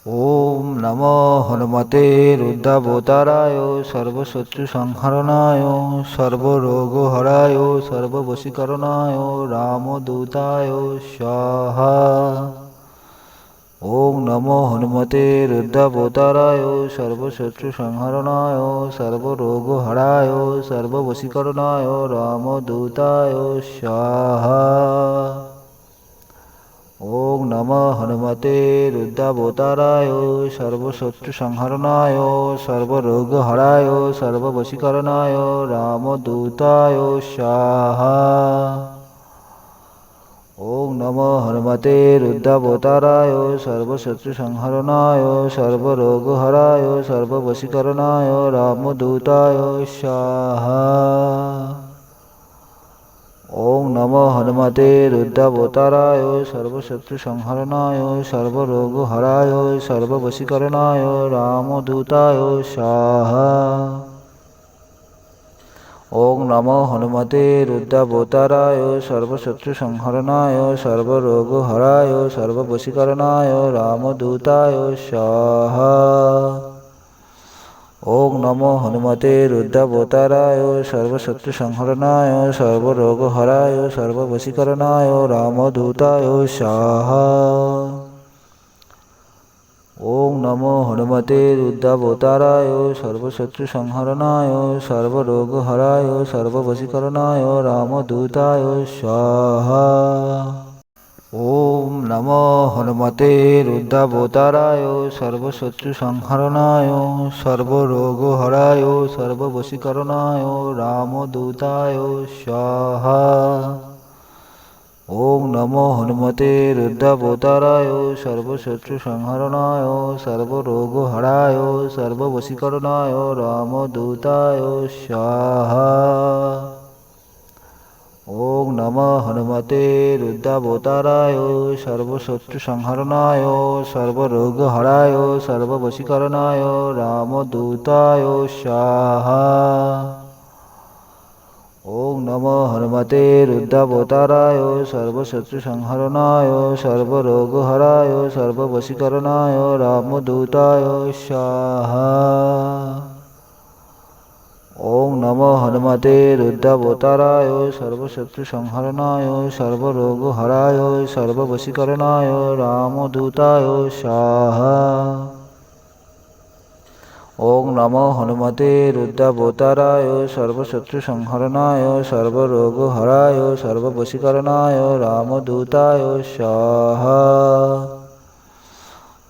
ओम नमो हनुमते रुद्रभूताराय सर्वशत्रुसंहरणाय सर्वरोगहराय सर्ववशीकरणाय रामदूताय स्वाहा। ओम नमो हनुमते रुद्रभूताराय सर्वशत्रुसंहरणाय सर्वरोगहराय सर्ववशीकरणाय रामदूताय स्वाहा। ओम नमः हनुमते रुद्रभूताराय सर्वशत्रुसंहरणाय सर्वरोगहराय सर्ववशीकरणाय रामदूताय स्वाहा। ओम नमः हनुमते रुद्रभूताराय सर्वशत्रुसंहरणाय सर्वरोगहराय सर्ववशीकरणाय रामदूताय स्वाहा। ओम नमः हनुमते रुद्रभूताराय सर्वशत्रुसंहरणाय सर्वरोगहराय सर्ववशीकरणाय रामदूताय स्वाहा। ओम नमः हनुमते रुद्रभूताराय सर्वशत्रुसंहरणाय सर्वरोगहराय सर्ववशीकरणाय रामदूताय स्वाहा। ओम नमो हनुमते रुद्रभूताराय सर्वशत्रुसंहरणाय सर्वरोगहराय सर्ववशीकरणाय रामदूताय स्वाहा। ओम नमो हनुमते रुद्रभूताराय सर्वशत्रुसंहरणाय सर्वरोगहराय सर्ववशीकरणाय रामदूताय स्वाहा। ओम नमो हनुमते रुद्रभूताराय सर्वशत्रुसंहरणाय सर्वरोगहराय सर्ववशीकरणाय रामदूताय स्वाहा। ओम नमो हनुमते रुद्रभूताराय सर्वशत्रुसंहरणाय सर्वरोगहराय सर्ववशीकरणाय रामदूताय स्वाहा। ओम नमः हनुमते रुद्रभूताराय सर्वशत्रुसंहरणाय सर्वरोगहराय सर्ववशीकरणाय रामदूताय स्वाहा। ओम नमः हनुमते रुद्रभूताराय सर्वशत्रुसंहरणाय सर्वरोगहराय सर्ववशीकरणाय रामदूताय स्वाहा। ओम नमः हनुमते रुद्रभूताराय सर्वशत्रुसंहरणाय सर्वरोगहराय सर्ववशीकरणाय रामदूताय स्वाहा। ओम नमः हनुमते रुद्रभूताराय सर्वशत्रुसंहरणाय सर्वरोगहराय सर्ववशीकरणाय रामदूताय स्वाहा।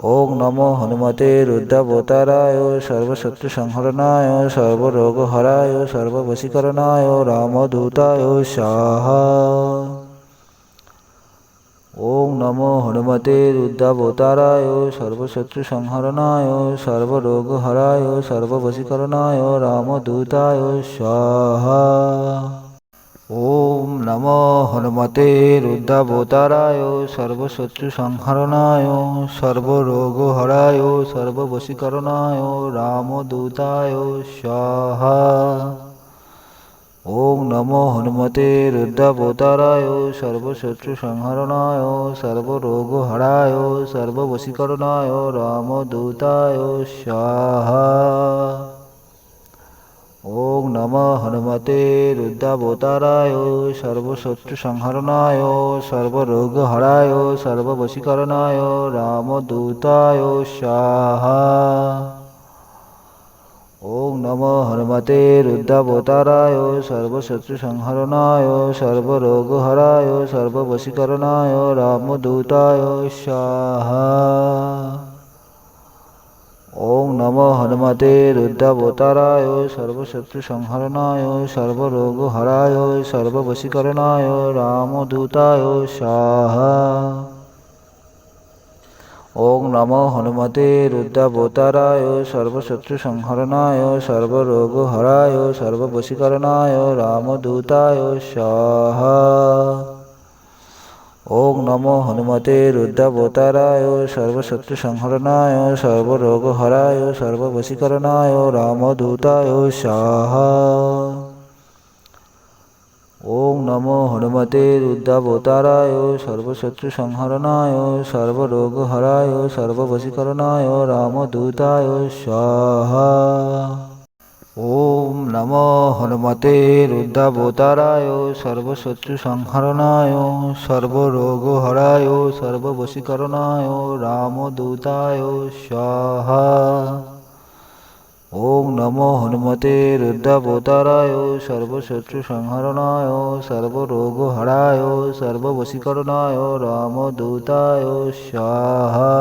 ओम नमो हनुमते रुद्रभूताराय सर्वशत्रुसंहरणाय सर्वरोगहराय सर्ववशीकरणाय रामदूताय स्वाहा। ओम नमो हनुमते रुद्रभूताराय सर्वशत्रुसंहरणाय सर्वरोगहराय सर्ववशीकरणाय रामदूताय स्वाहा। ओम नमो हनुमते रुद्रभूताराय सर्वशत्रुसंहरणाय सर्वरोगहराय सर्ववशीकरणाय रामदूताय स्वाहा। ओम नमो हनुमते रुद्रभूताराय सर्वशत्रुसंहरणाय सर्वरोगहराय सर्ववशीकरणाय रामदूताय स्वाहा। ओम नमः हनुमते रुद्रभूताराय सर्वशत्रुसंहरणाय सर्वरोगहराय सर्ववशीकरणाय रामदूताय स्वाहा। ओम नमः हनुमते रुद्रभूताराय सर्वशत्रुसंहरणाय सर्वरोगहराय सर्ववशीकरणाय रामदूताय स्वाहा। ओम नमः हनुमते रुद्रभूताराय सर्वशत्रुसंहरणाय सर्वरोगहराय सर्ववशीकरणाय रामदूताय स्वाहा। ओम नमो हनुमते रुद्रभूताराय सर्वशत्रुसंहरणाय सर्वरोगहराय सर्ववशीकरणाय रामदूताय स्वाहा। ओम नमो हनुमते रुद्रभूताराय सर्वशत्रुसंहरणाय सर्वरोगहराय सर्ववशीकरणाय रामदूताय स्वाहा। ওং নমো হনুমতে রুদ্রাবতারায় সর্বশত্রুসংহরণায় সর্বরোগহরায় সর্ববশীকরণায় রামদূতায় স্বাহা। ওম নমো হনুমতে রুদ্রাবতারায় সর্বশত্রুসংহরণায় সর্বরোগহরায় সর্ববশীকরণায় রামদূতায় স্বাহা। ওং নমো হনুমতে রুদ্রাবতারায় সর্বশত্রুসংহরণায় সর্বরোগহরায় সর্ববশীকরণায় রামদূতায় স্বাহা।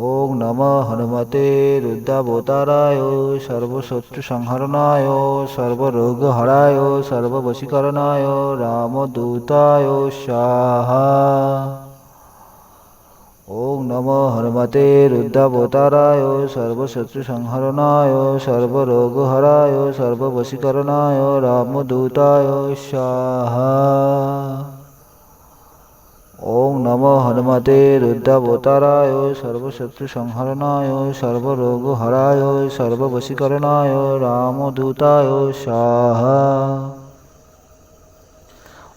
ওং নমো হনুমতে রুদ্রাবতারায় সর্বশত্রুসংহরণায় সর্বরোগহরায় সর্ববশীকরণায় রামদূতায় স্বাহা। ওং নমো হনুমতে রুদ্রাবতারায় সর্বশত্রুসংহরণায় সর্বরোগহরায় সর্ববশীকরণায় রামদূতায় স্বাহা। ওং নমো হনুমতে রুদ্রাবতারায় সর্বশত্রুসংহরণায় সর্বরোগহরায় সর্ববশীকরণায় রামদূতায় স্বাহা।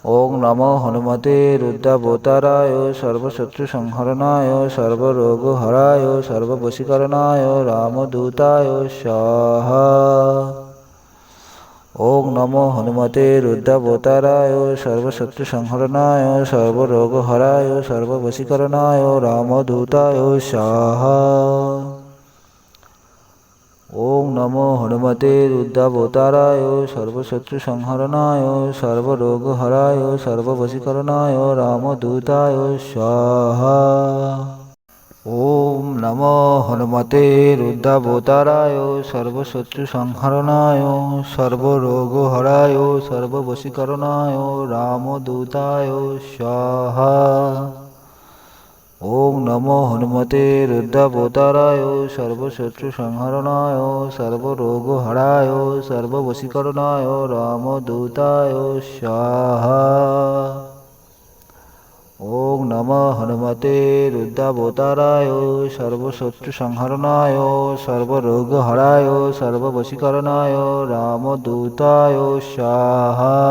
ওং নমো হনুমতে রুদ্রাবতারায় সর্বশত্রুসংহরণায় সর্বরোগহরায় সর্ববশীকরণায় রামদূতায় স্বাহা। ওং নমো হনুমতে রুদ্রাবতারায় সর্বশত্রুসংহরণায় সর্বরোগহরায় সর্ববশীকরণায় রামদূতায় স্বাহা। ওং নমো হনুমতে রুদ্রাবতারায় সর্বশত্রুসংহরণায় সর্বরোগহরায় সর্ববশীকরণায় রামদূতায় স্বাহা। ওম নমো হনুমতে রুদ্রাবতারায় সর্বশত্রুসংহরণায় সর্বরোগহরায় সর্ববশীকরণায় রামদূতায় স্বাহা। ওং নমো হনুমতে রুদ্রাবতারায় সর্বশত্রুসংহরণায় সর্বরোগহরায় সর্ববশীকরণায় রামদূতায় স্বাহা। ওং নমো হনুমতে রুদ্রাবতারায় সর্বশত্রুসংহরণায় সর্বরোগহরায় সর্ববশীকরণায় রামদূতায় স্বাহা।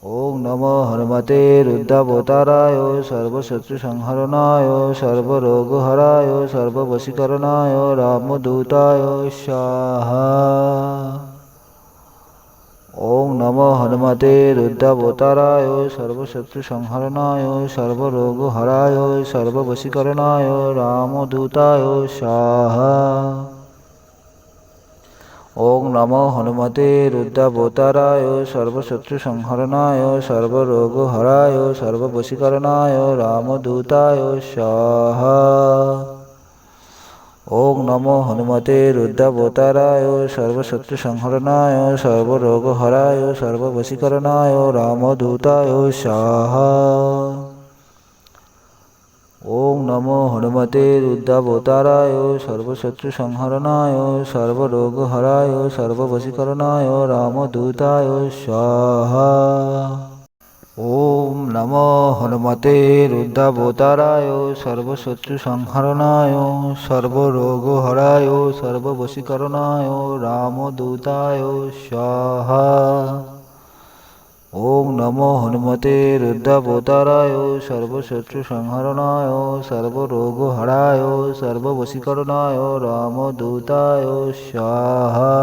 ওং নমো হনুমতে রুদ্রাবতারায় সর্বশত্রুসংহরণায় সর্বরোগহরায় সর্ববশীকরণায় রামদূতায় স্বাহা। ওং নমো হনুমতে রুদ্রাবতারায় সর্বশত্রুসংহরণায় সর্বরোগহরায় সর্ববশীকরণায় রামদূতায় স্বাহা। ওং নমো হনুমতে রুদ্রাবতারায় সর্বশত্রুসংহরণায় সর্বরোগহরায় সর্ববশীকরণায় রামদূতায় স্বাহা। ওং নমো হনুমতে রুদ্রাবতারায় সর্বশত্রুসংহরণায় সর্বরোগহরায় সর্ববশীকরণায় রামদূতায় স্বাহা। ওং নমো হনুমতে রুদ্রাবতারায় সর্বশত্রুসংহরণায় সর্বরোগহরায় সর্ববশীকরণায় রামদূতায় স্বাহা। ওম নমো হনুমতে রুদ্রাবতারায় সর্বশত্রুসংহরণায় সর্বরোগহরায় সর্ববশীকরণায় রামদূতায় স্বাহা। ওং নমো হনুমতে রুদ্রাবতারায় সর্বশত্রুসংহরণায় সর্বরোগহরায় সর্ববশীকরণায় রামদূতায় স্বাহা।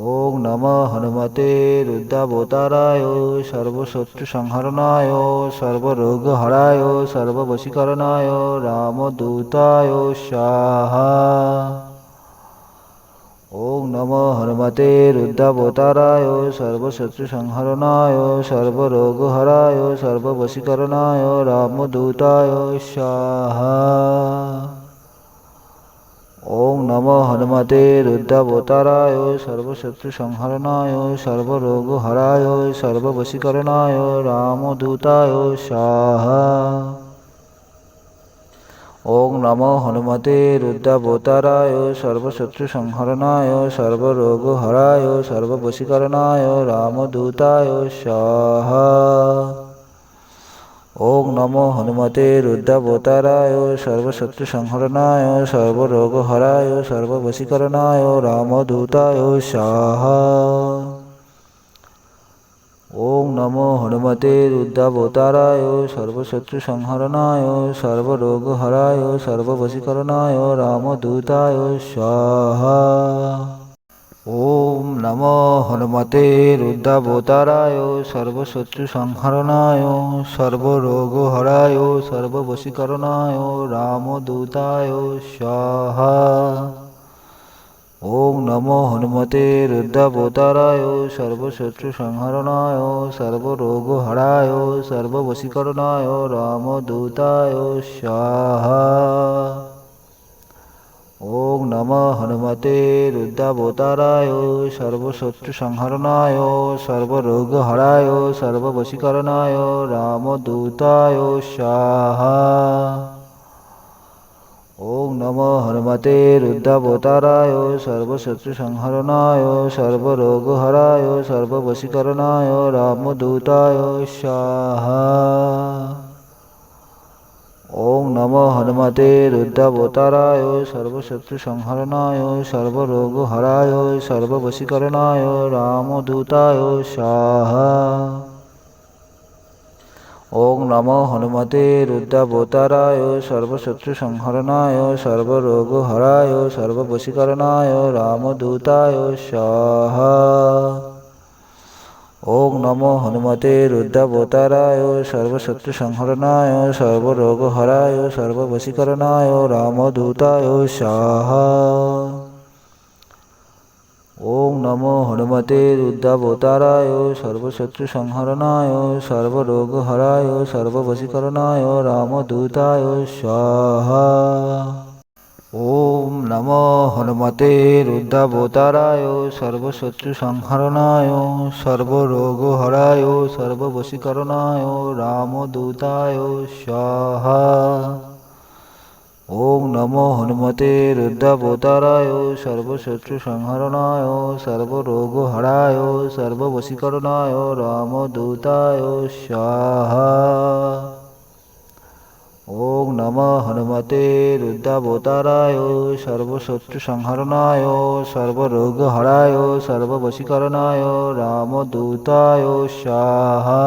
ওং নমো হনুমতে রুদ্রাবতারায় সর্বশত্রুসংহরণায় সর্বরোগহরায় সর্ববশীকরণায় রামদূতায় স্বাহা। ওং নমো হনুমতে রুদ্রাবতারায় সর্বশত্রুসংহরণায় সর্বরোগহরায় সর্ববশীকরণায় রামদূতায় স্বাহা। ওং নমো হনুমতে রুদ্রাবতারায় সর্বশত্রুসংহরণায় সর্বরোগহরায় সর্ববশীকরণায় রামদূতায় স্বাহা। ওং নমো হনুমতে রুদ্রাবতারায় সর্বশত্রুসংহরণায় সর্বরোগহরায় সর্ববশীকরণায় রামদূতায় স্বাহা। ओम नमो हनुमते रुद्रावताराय सर्वशत्रुसंहरणाय सर्वरोगहराय सर्ववशीकरणाय रामदूताय स्वाहा। ओम नमो हनुमते रुद्रावताराय सर्वशत्रुसंहरणाय सर्वरोगहराय सर्ववशीकरणाय रामदूताय स्वाहा। ओम नमो हनुमते रुद्रावताराय सर्वशत्रुसंहरणाय सर्वरोगहराय सर्ववशीकरणाय रामदूताय स्वाहा। ओम नमो हनुमते रुद्रावताराय सर्वशत्रुसंहरणाय सर्वरोगहराय सर्ववशीकरणाय रामदूताय स्वाहा। ओम नमः हनुमते रुद्रावताराय सर्वशत्रुसंहरणाय सर्वरोगहराय सर्ववशीकरणाय रामदूताय स्वाहा। ओम नमः हनुमते रुद्रावताराय सर्वशत्रुसंहरणाय सर्वरोगहराय सर्ववशीकरणाय रामदूताय स्वाहा। ओम नमः हनुमते रुद्रावताराय सर्वशत्रुसंहरणाय सर्वरोगहराय सर्ववशीकरणाय रामदूताय स्वाहा। ओम नमः हनुमते रुद्रावताराय सर्वशत्रुसंहरणाय सर्वरोगहराय सर्ववशीकरणाय रामदूताय स्वाहा। ओम नमो हनुमते रुद्रावताराय सर्वशत्रुसंहरणाय सर्वरोगहराय सर्ववशीकरणाय रामदूताय स्वाहा। ओम नमो हनुमते रुद्रावताराय सर्वशत्रुसंहरणाय सर्वरोगहराय सर्ववशीकरणाय रामदूताय स्वाहा। ओम नमो हनुमते रुद्रावताराय सर्वशत्रुसंहरणाय सर्वरोगहराय सर्ववशीकरणाय रामदूताय स्वाहा। ओम नमो हनुमते रुद्रावताराय सर्वशत्रुसंहरणाय सर्वरोगहराय सर्ववशीकरणाय रामदूताय स्वाहा। ओम नमः हनुमते रुद्रावताराय सर्वशत्रुसंहरणाय सर्वरोगहराय सर्ववशीकरणाय रामदूताय स्वाहा।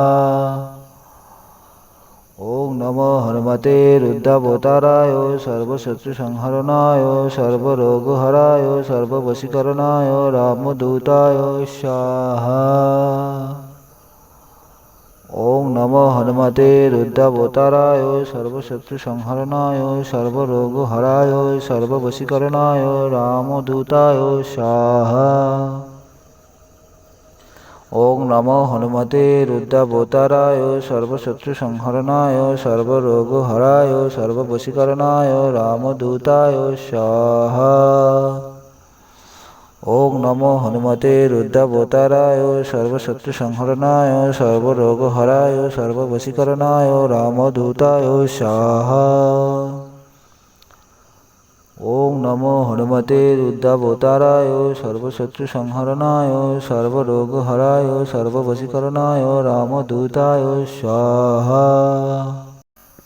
ओम नमः हनुमते रुद्रावताराय सर्वशत्रुसंहरणाय सर्वरोगहराय सर्ववशीकरणाय रामदूताय स्वाहा। ओम नमः हनुमते रुद्रावताराय सर्वशत्रुसंहरणाय सर्वरोगहराय सर्ववशीकरणाय रामदूताय स्वाहा। ओम नमः हनुमते रुद्रावताराय सर्वशत्रुसंहरणाय सर्वरोगहराय सर्ववशीकरणाय रामदूताय स्वाहा। ओम नमो हनुमते रुद्रावताराय सर्वशत्रुसंहरणाय सर्वरोगहराय सर्ववशीकरणाय रामदूताय स्वाहा। ओम नमो हनुमते रुद्रावताराय सर्वशत्रुसंहरणाय सर्वरोगहराय सर्ववशीकरणाय रामदूताय स्वाहा।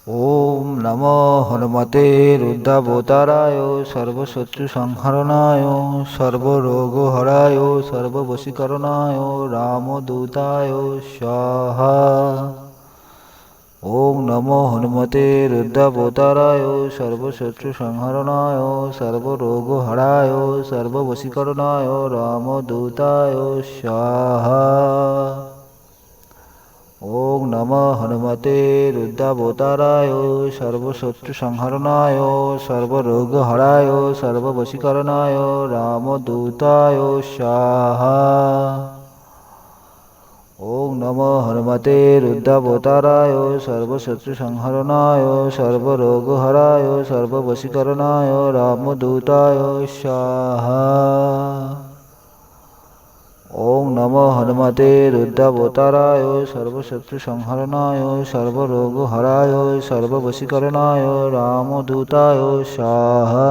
ओम नमो हनुमते रुद्रावताराय सर्वशत्रुसंहरणाय सर्वरोगहराय सर्ववशीकरणाय रामदूताय स्वाहा। ओम नमो हनुमते रुद्रावताराय सर्वशत्रुसंहरणाय सर्वरोगहराय सर्ववशीकरणाय रामदूताय स्वाहा। ओम नमः हनुमते रुद्रावताराय सर्वशत्रुसंहरणाय सर्वरोगहराय सर्ववशीकरणाय रामदूताय स्वाहा। ओम नमः हनुमते रुद्रावताराय सर्वशत्रुसंहरणाय सर्वरोगहराय सर्ववशीकरणाय रामदूताय स्वाहा। ओम नमः हनुमते रुद्रावताराय सर्वशत्रुसंहरणाय सर्वरोगहराय सर्ववशीकरणाय रामदूताय स्वाहा।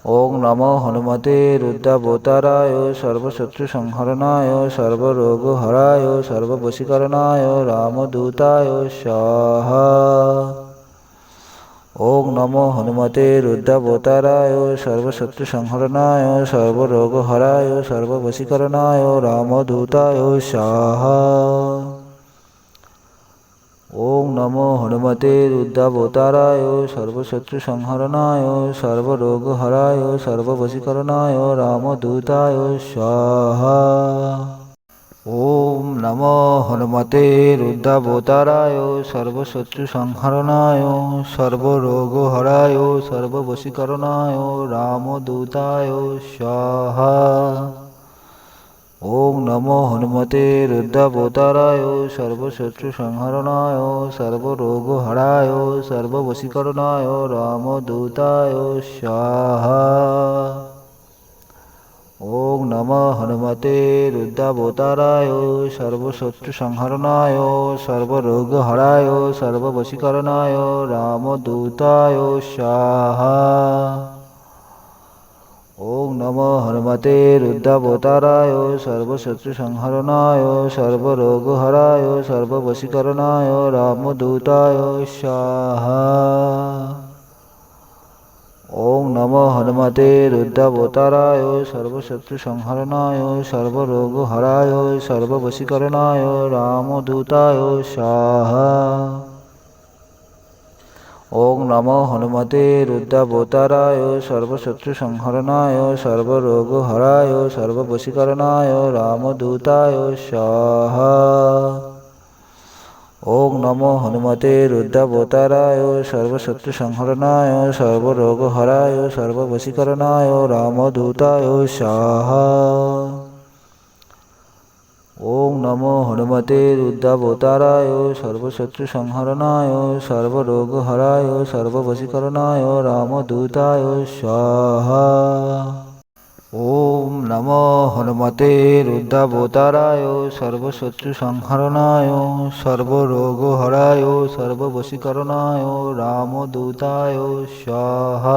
ओम नमो हनुमते रुद्रावताराय सर्वशत्रुसंहरणाय सर्वरोगहराय सर्ववशीकरणाय रामदूताय स्वाहा। ओम नमो हनुमते रुद्रावताराय सर्वशत्रुसंहरणाय सर्वरोगहराय सर्ववशीकरणाय रामदूताय स्वाहा। ओम नमो हनुमते रुद्रावताराय सर्वशत्रुसंहरणाय सर्वरोगहराय सर्ववशीकरणाय रामदूताय स्वाहा। ओम नमो हनुमते रुद्रावताराय सर्वशत्रुसंहरणाय सर्वरोगहराय सर्ववशीकरणाय रामदूताय स्वाहा। ओम नमो हनुमते रुद्रावताराय सर्वशत्रुसंहरणाय सर्वरोगहराय सर्ववशीकरणाय रामदूताय स्वाहा। ओम नमो हनुमते रुद्रावताराय सर्वशत्रुसंहरणाय सर्वरोगहराय सर्ववशीकरणाय रामदूताय स्वाहा। ओम नमो हनुमते रुद्रावताराय सर्वशत्रुसंहरणाय सर्वरोगहराय सर्ववशीकरणाय रामदूताय स्वाहा। ओम नमो हनुमते रुद्रावताराय सर्वशत्रुसंहरणाय सर्वरोगहराय सर्ववशीकरणाय रामदूताय स्वाहा। ओम नमो हनुमते रुद्रावताराय सर्वशत्रुसंहरणाय सर्वरोगहराय सर्ववशीकरणाय रामदूताय स्वाहा। ओम नमो हनुमते रुद्रावताराय सर्वशत्रुसंहरणाय सर्वरोगहराय सर्ववशीकरणाय रामदूताय स्वाहा। ओम नमो हनुमते रुद्रावताराय सर्वशत्रुसंहरणाय सर्वरोगहराय सर्ववशीकरणाय रामदूताय स्वाहा। ओम नमो हनुमते रुद्रावताराय सर्वशत्रुसंहरणाय सर्वरोगहराय सर्ववशीकरणाय रामदूताय स्वाहा।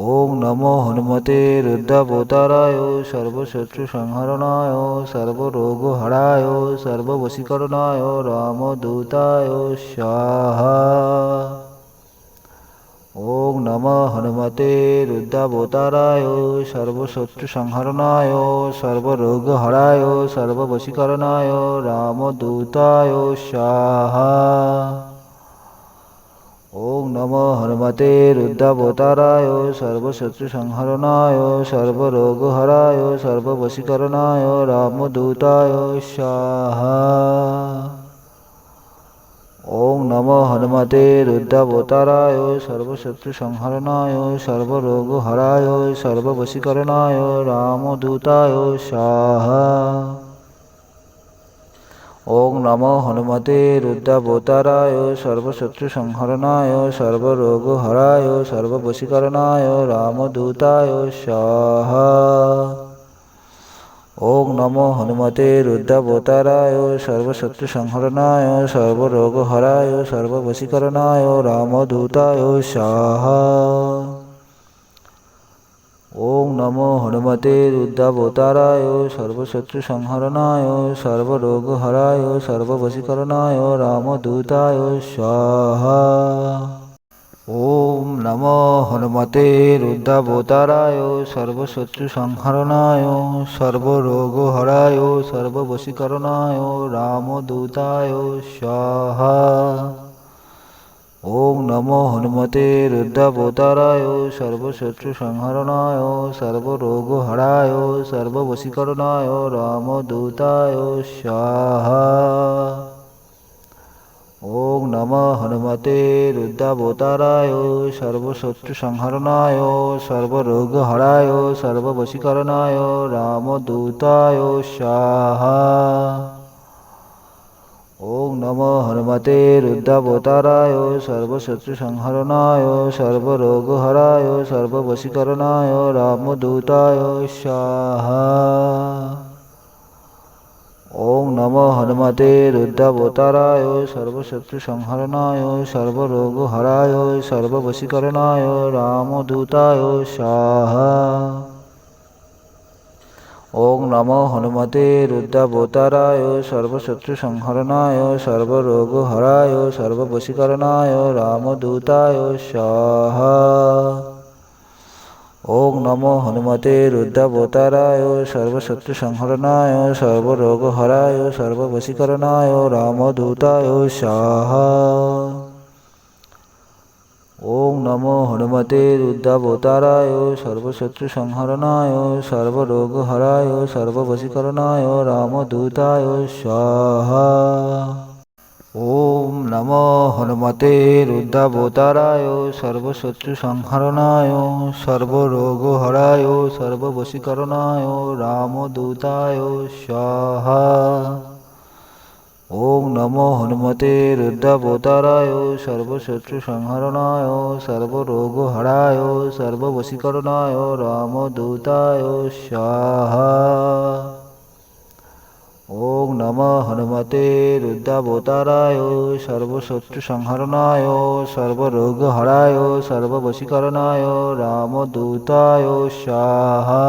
ओम नमो हनुमते रुद्रावताराय सर्वशत्रुसंहरणाय सर्वरोगहराय सर्ववशीकरणाय रामदूताय स्वाहा। ओम नमो हनुमते रुद्रावताराय सर्वशत्रुसंहरणाय सर्वरोगहराय सर्ववशीकरणाय रामदूताय स्वाहा। ओम नमो हनुमते रुद्रावताराय सर्वशत्रुसंहरणाय सर्वरोगहराय सर्ववशीकरणाय रामदूताय स्वाहा। ओम नमो हनुमते रुद्रावताराय सर्वशत्रुसंहरणाय सर्वरोगहराय सर्ववशीकरणाय रामदूताय स्वाहा। ओम नमो हनुमते रुद्रावताराय सर्वशत्रुसंहरणाय सर्वरोगहराय सर्ववशीकरणाय रामदूताय स्वाहा। ओम नमो हनुमते रुद्रावताराय सर्वशत्रुसंहरणाय सर्वरोगहराय सर्ववशीकरणाय रामदूताय स्वाहा। ओम नमो हनुमते रुद्रावताराय सर्वशत्रुसंहरणाय सर्वरोगहराय सर्ववशीकरणाय रामदूताय स्वाहा। ओम नमो हनुमते रुद्रावताराय सर्वशत्रुसंहरणाय सर्वरोगहराय सर्ववशीकरणाय रामदूताय स्वाहा। ओम नमो हनुमते रुद्रावताराय सर्वशत्रुसंहरणाय सर्वरोगहराय सर्ववशीकरणाय रामदूताय स्वाहा। ओम नमो हनुमते रुद्रावताराय सर्वशत्रुसंहरणाय सर्वरोगहराय सर्ववशीकरणाय रामदूताय स्वाहा। ओम नमो हनुमते रुद्रावताराय सर्वशत्रुसंहरणाय सर्वरोगहराय सर्ववशीकरणाय रामदूताय स्वाहा। ओम नमो हनुमते रुद्रावताराय सर्वशत्रुसंहरणाय सर्वरोगहराय सर्ववशीकरणाय रामदूताय स्वाहा। ओम नमो हनुमते रुद्रावताराय सर्वशत्रुसंहरणाय सर्वरोगहराय सर्ववशीकरणाय रामदूताय स्वाहा। ओम नमो हनुमते रुद्रावताराय सर्वशत्रुसंहरणाय सर्वरोगहराय सर्ववशीकरणाय रामदूताय स्वाहा। ओम नमो हनुमते रुद्रावताराय सर्वशत्रुसंहरणाय सर्वरोगहराय सर्ववशीकरणाय रामदूताय स्वाहा। ओम नमो हनुमते रुद्रावताराय सर्वशत्रुसंहरणाय सर्वरोगहराय सर्ववशीकरणाय रामदूताय स्वाहा। ओम नमो हनुमते रुद्रावताराय सर्वशत्रुसंहरणाय सर्वरोगहराय सर्ववशीकरणाय रामदूताय स्वाहा। ओम नमो हनुमते रुद्रावताराय सर्वशत्रुसंहरणाय सर्वरोगहराय सर्ववशीकरणाय रामदूताय स्वाहा।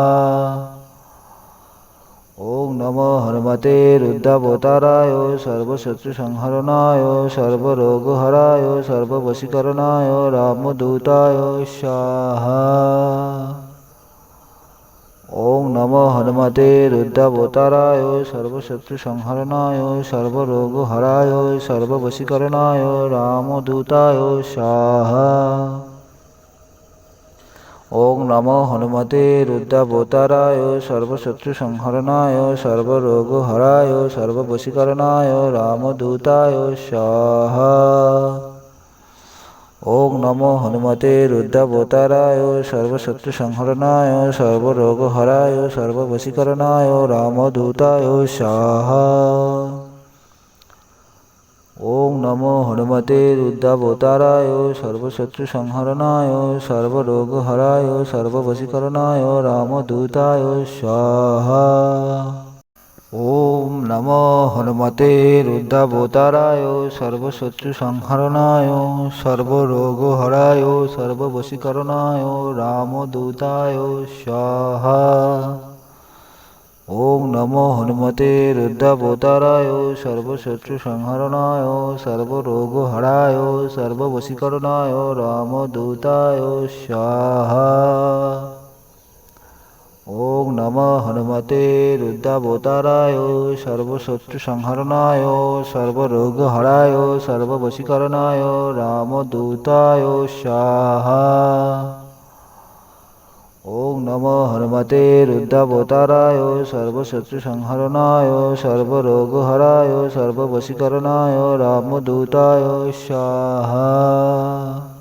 ओम नमो हनुमते रुद्रावताराय सर्वशत्रुसंहरणाय सर्वरोगहराय सर्ववशीकरणाय रामदूताय स्वाहा। ओम नमो हनुमते रुद्रावताराय सर्वशत्रुसंहरणाय सर्वरोगहराय सर्ववशीकरणाय रामदूताय स्वाहा। ओम नमो हनुमते रुद्रावताराय सर्वशत्रुसंहरणाय सर्वरोगहराय सर्ववशीकरणाय रामदूताय स्वाहा। ओम नमो हनुमते रुद्रावताराय सर्वशत्रुसंहरणाय सर्वरोगहराय सर्ववशीकरणाय रामदूताय स्वाहा। ओम नमो हनुमते रुद्रावताराय सर्वशत्रुसंहरणाय सर्वरोगहराय सर्ववशीकरणाय रामदूताय स्वाहा। ओम नमो हनुमते रुद्रावताराय सर्वशत्रुसंहरणाय सर्वरोगहराय सर्ववशीकरणाय रामदूताय स्वाहा। ओम नमो हनुमते रुद्रावताराय सर्वशत्रुसंहरणाय सर्वरोगहराय सर्ववशीकरणाय रामदूताय स्वाहा। ओम नमो हनुमते रुद्रावताराय सर्वशत्रुसंहरणाय सर्वरोगहराय सर्ववशीकरणाय रामदूताय स्वाहा। ओम नमो हनुमते रुद्रावताराय सर्वशत्रुसंहरणाय सर्वरोगहराय सर्ववशीकरणाय रामदूताय स्वाहा।